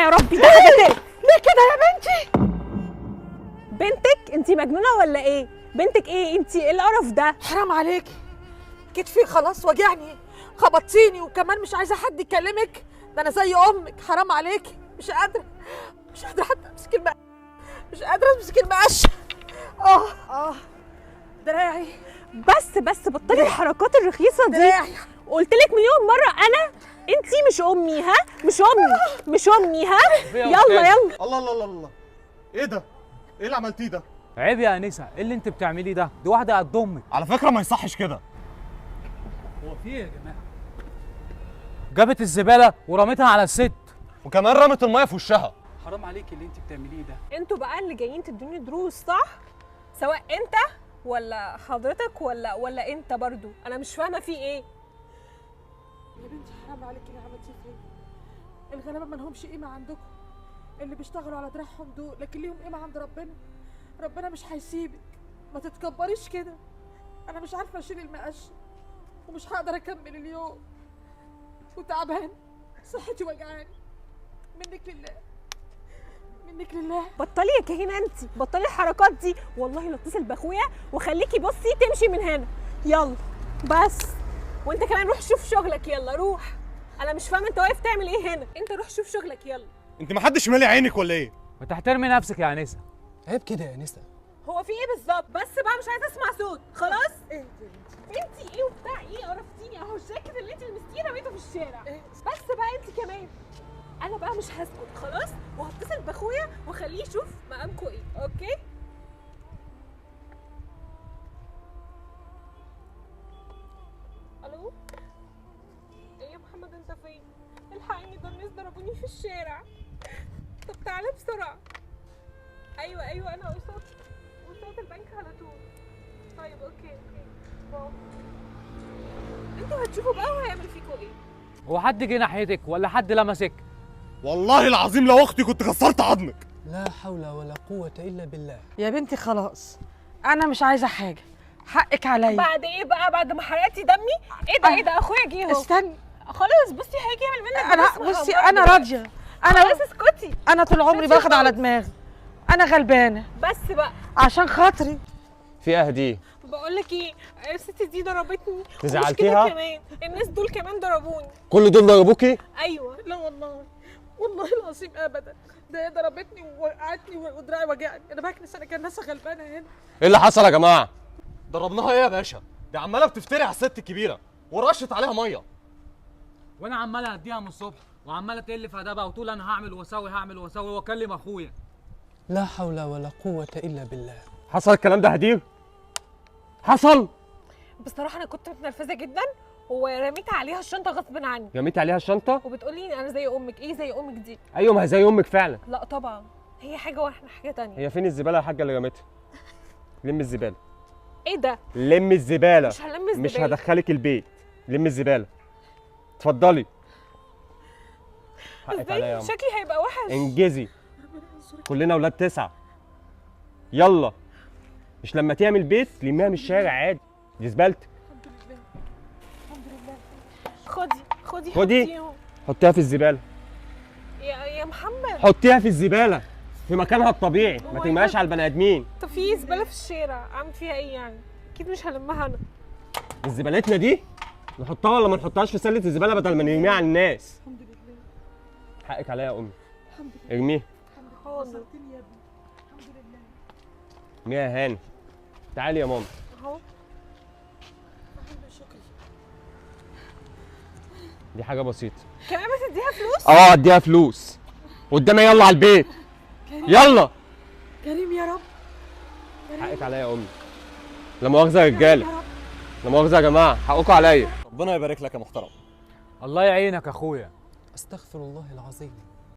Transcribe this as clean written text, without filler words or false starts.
يا ربي ده حاجه تقرف. ليه كده يا بنتي؟ بنتك؟ انت مجنونه ولا ايه؟ بنتك ايه انت؟ ايه القرف ده؟ حرام عليكي، كتفي خلاص وجعني، خبطتيني وكمان مش عايزه حد يكلمك. ده انا زي امك، حرام عليكي. مش قادره حتى امسك المقشه، مش قادره امسك المقشه. دراعي. بس بطلي الحركات الرخيصه دي. دراعي. قلت لك مليون مره انتي مش امي. ها مش امي. ها يلا الله الله الله الله، ايه ده؟ ايه اللي عملتيه ده؟ عيب يا انسه، ايه اللي انت بتعمليه ده؟ دي واحده قد امك. على فكره ما يصحش كده. هو في ايه يا جماعه؟ جابت الزباله ورميتها على الست، وكمان رمت الميه في وشها. حرام عليك اللي انت بتعمليه ده. انتوا بقى اللي جايين تدوني دروس صح؟ سواء انت ولا حضرتك ولا انت برضو. انا مش فاهمه في ايه. يا بنتي حرام عليكي اللي عملتيه فيا. الغلابه ما لهمش قيمه عندكم، اللي بيشتغلوا على دراعهم دول، لكن ليهم قيمه عند ربنا. ربنا مش هيسيبك، ما تتكبريش كده. انا مش عارفه اشيل المقشه ومش هقدر اكمل اليوم وتعبان، صحتي وجعاني. منك لله. بطلي يا كهينه انتي، بطلي الحركات دي. والله لا اتصل باخويا وخليكي بصي تمشي من هنا. يلا بس. وانت كمان روح شوف شغلك. يلا روح. انا مش فاهمه انت واقف تعمل ايه هنا. انت روح شوف شغلك يلا. انت ما حدش مالي عينك ولا ايه؟ ما تحترمي نفسك يا انسه. عيب كده يا نسا. هو في ايه بالظبط؟ بس بقى مش عايزه اسمع صوت. خلاص انتي ايه وبتاع ايه؟ قرفتيني اهو. الجاكيت اللي انت لبستيه رميته في الشارع. بس بقى انتي كمان. انا بقى مش هسكت خلاص، وهتصل باخويا واخليه يشوف مقامكوا ايه. اوكي؟ الو؟ ايه يا محمد انت فين؟ الحقني، ده الناس ضربوني في الشارع. طب تعالى بسرعه. ايوه انا قصاد البنك على طول. طيب اوكي باي. انتوا هتشوفوا بقى وهيعمل فيكوا ايه. هو حد جه ناحيتك ولا حد لمسك؟ والله العظيم لو اختي كنت كسرت عظمك. لا حول ولا قوة إلا بالله. يا بنتي خلاص، انا مش عايزه حاجه، حقك عليا. بعد ايه بقى؟ بعد ما حرقتي دمي؟ ايه ده اخويا جه اهو. استني خلاص بصي هيجي يعمل منك. انا بصي، انا راضيه. خلاص اسكتي. انا طول عمري باخد على دماغي، انا غلبانه بس بقى عشان خاطري. في اهدي. بقول لك ايه، الست دي ضربتني. زعلتيها؟ ومش كده كمان، الناس دول كمان ضربوني. كل دول ضربوكي؟ ايوه. لا والله العظيم ابدا. ده ضربتني ووقعتني ودراعي وجعني. انا بكنس، انا كان ناس غلبانه هنا. ايه اللي حصل يا جماعه؟ ضربناها ايه يا باشا؟ دي عماله بتفتري على الست الكبيره ورشت عليها ميه. وانا عمال اديها من الصبح وعماله تقل في ادبها وتقول انا هعمل واسوي واكلم اخويا. لا حول ولا قوة إلا بالله. حصل الكلام ده هدير؟ حصل؟ بصراحه انا كنت متنرفزه جدا ورميت عليها الشنطه غصب عني. رميتي عليها الشنطه؟ وبتقولي انا زي امك. ايه زي امك دي؟ ايوه ما هي زي امك فعلا. لا طبعا، هي حاجه واحنا حاجه تانية. هي فين الزباله يا حاجه اللي رميتها؟ لم الزباله. ايه ده؟ لم الزباله. مش هلم الزباله. مش هدخلك البيت. لم الزباله. اتفضلي. حقك عليا يا ازاي أم. شكلي هيبقى وحش؟ انجزي. كلنا ولاد 9. يلا. مش لما تعمل بيت لميها من الشارع عادي. دي زبالتك. خدي خدي. حطيهم. حطيها في الزباله. يا محمد. حطيها في الزباله في مكانها الطبيعي، ما ترميهاش على البني ادمين. طب في زباله في الشارع اعمل فيها ايه يعني؟ اكيد مش هلمها انا. الزبالتنا دي نحطها ولا ما نحطهاش في سله الزباله بدل ما نرميها على الناس؟ الحمد لله. حقك عليا يا امي. الحمد لله. ارميها. حاضر. وصلتني يا ابني. الحمد لله. ارميها يا هاني. تعالي يا ماما. اهو. شكرا. دي حاجه بسيطه. كمان بتديها فلوس؟ اديها فلوس قدامي. يلا على البيت. يلا. كريم يا رب. حقك عليا يا امي. لا مؤاخذه يا رجاله. لا مؤاخذه يا جماعه، حقكم عليا. ربنا يبارك لك يا محترم. الله يعينك يا اخويا. أستغفر الله العظيم.